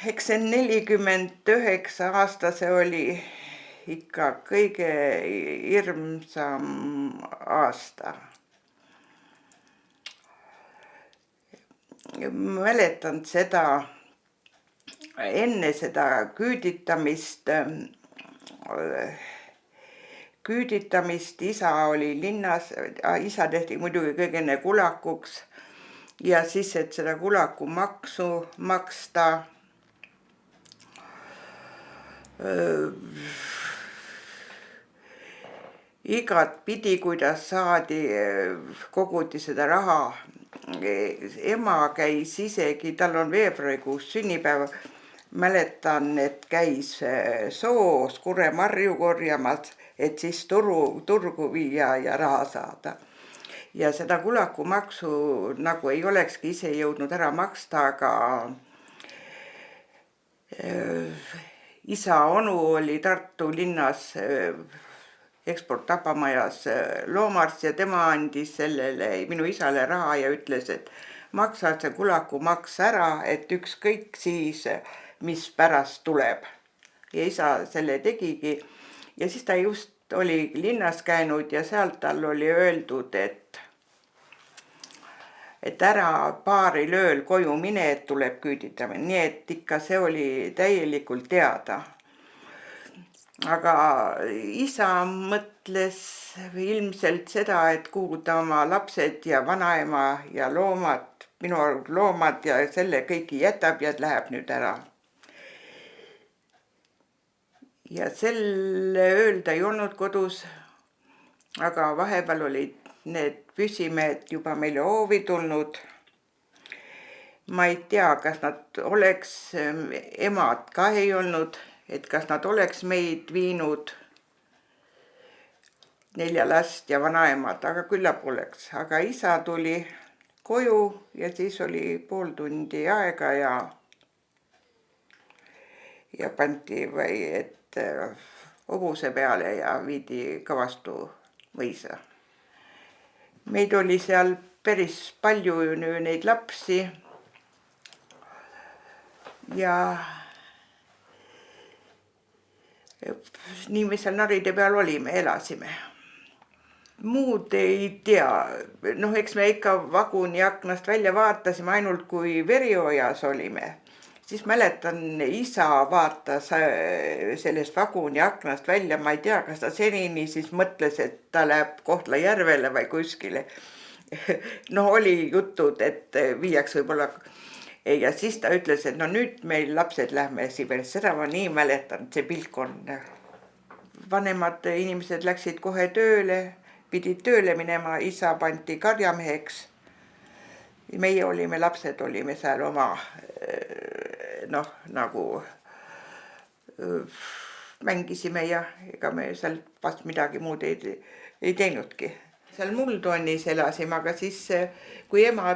Eks see 49 aastase oli ikka kõige hirmsam aasta. Mäletan seda enne seda küüditamist isa oli linnas, isa tehti muidugi kõige enne kulakuks ja siis, et seda kulaku maksu maksta, igat pidi, kuidas saadi, koguti seda raha. Ema käis isegi, tal on veebruarikuus sünnipäev, mäletan, et käis soos kuremarju korjamas, et siis turgu viia ja raha saada. Ja seda kulakumaksu nagu ei olekski ise jõudnud ära maksta, aga isa onu oli Tartu linnas eksport-tapamajas loomarst ja tema andis sellele minu isale raha ja ütles, et maksa see kulakumaks ära, et ükskõik siis, mis pärast tuleb. Ja isa selle tegigi ja siis ta just oli linnas käinud ja sealt tal oli öeldud, et ära paaril ööl koju mine, et tuleb küüditamine. Nii et ikka see oli täielikult teada. Aga isa mõtles ilmselt seda, et kuhu ta oma lapsed ja vanaema ja loomad, minu loomad ja selle kõiki jätab ja läheb nüüd ära. Ja selle ööl ta ei olnud kodus, aga vahepeal olid need püsimehed juba meile hoovi tulnud. Ma ei tea, kas nad oleks, emad ka ei olnud, et kas nad oleks meid viinud, 4 last ja vanaemad, aga küllap oleks. Aga isa tuli koju ja siis oli pool tundi aega ja pandi hobuse peale ja viidi Kavastu mõisa. Meid oli seal päris palju neid lapsi ja nii me seal naride peal olime, elasime. Muud ei tea, eks me ikka vaguni aknast välja vaatasime, ainult kui Veriojas olime. Siis mäletan, isa vaatas sellest vaguni aknast välja, ma ei tea, kas ta senini siis mõtles, et ta läheb Kohtla-Järvele või kuskile. Oli jutud, et viiaks võib-olla. Ja siis ta ütles, et nüüd meil lapsed lähme Siberisse. Seda ma nii mäletan, see pilk on. Vanemad inimesed läksid kohe tööle, pidid tööle minema, isa pandi karjameheks. Meie olime, lapsed olime seal oma, nagu mängisime ja ega me seal vast midagi muud ei teinudki. Seal Muldonis elasime, aga siis kui ema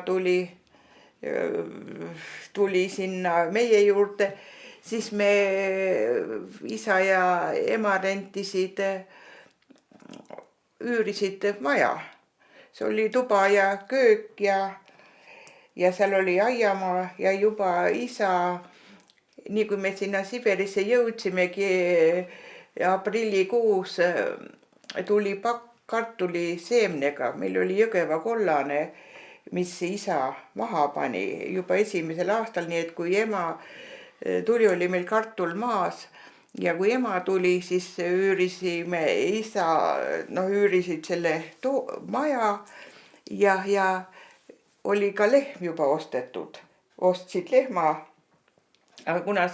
tuli sinna meie juurde, siis me isa ja ema üürisid maja. See oli tuba ja köök ja seal oli aiamaa ja juba isa, nii kui me sinna Siberisse jõudsimegi aprillikuus, tuli pakk kartuliseemnega, meil oli Jõgeva kollane, mis isa maha pani juba esimesel aastal, nii et kui ema tuli, oli meil kartul maas ja kui ema tuli, siis üürisime, isa üürisid selle maja ja oli ka lehm juba ostetud, ostsid lehma, aga kuna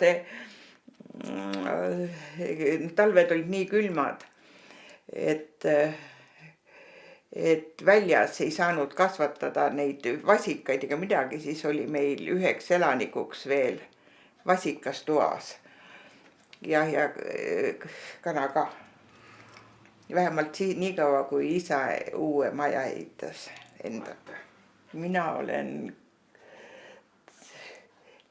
talved olid nii külmad, et väljas ei saanud kasvatada neid vasikaid ega midagi, siis oli meil 9 elanikuks veel vasikas toas ja kana ka. Vähemalt nii kaua, kui isa uue maja ehitas endaga. Mina olen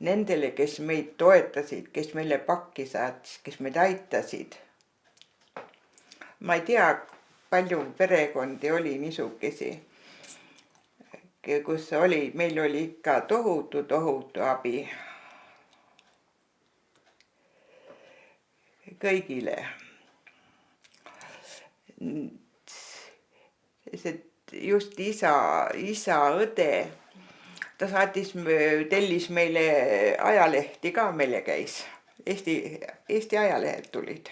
nendele, kes meid toetasid, kes meile pakki saatis, kes meid aitasid. Ma ei tea, palju perekondi oli niisugesi, kus meil oli ikka tohutu abi. kõigile. See just isa, õde, ta tellis meile ajalehti ka, meile käis. Eesti ajalehed tulid.